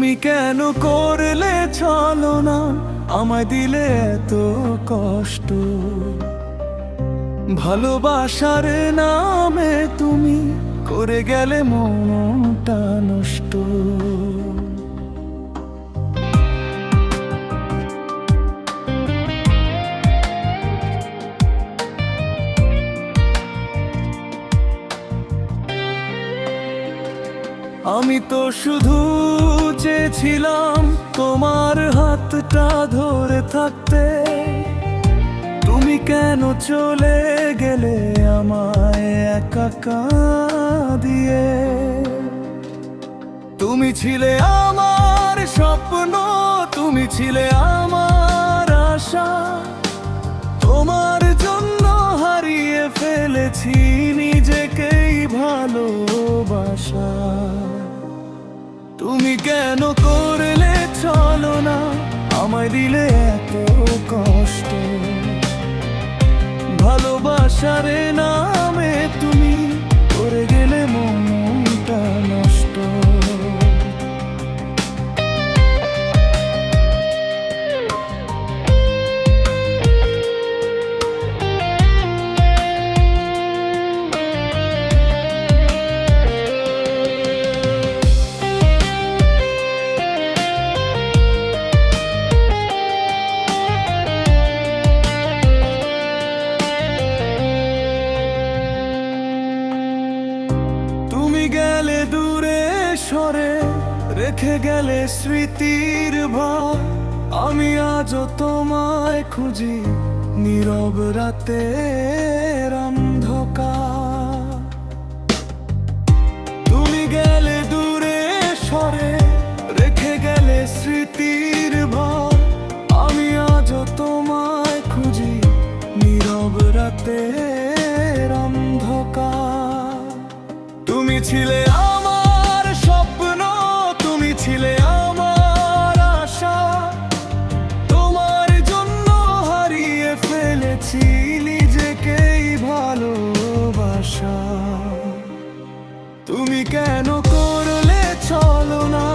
তুমি কেন করলে ছলনা, আমায় দিলে এত কষ্ট। ভালোবাসার নামে তুমি করে গেলে মনটা নষ্ট। আমি তো শুধু চেয়েছিলাম তোমার হাতটা ধরে থাকতে। তুমি কেন চলে গেলে আমায় একা দিয়ে? তুমি ছিলে আমার স্বপ্ন, তুমি ছিলে আমার আশা। তোমার জন্য হারিয়ে ফেলেছি নিজেকেই ভালোবাসা। তুমি কেন করলে ছলনা, আমায় দিলে এত কষ্ট। ভালোবাসার নামে তুমি করে গেলে মনটা নষ্ট। গেলে দূরে সরে, রেখে গেলে স্মৃতির ভার। আমি আজও তোমায় খুঁজি নীরব রাতের অন্ধকার। তুমি গেলে দূরে সরে, রেখে গেলে স্মৃতির ভার। আমি আজও তোমায় খুঁজি নীরব রাতের অন্ধকার। তুমি ছিলে আমার স্বপ্ন, তুমি ছিলে আমার আশা। তোমার জন্য হারিয়ে ফেলেছি নিজেকেই ভালোবাসা। তুমি কেন করলে ছলনা,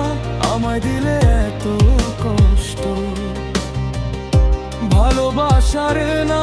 আমায় দিলে এত কষ্ট। ভালোবাসার না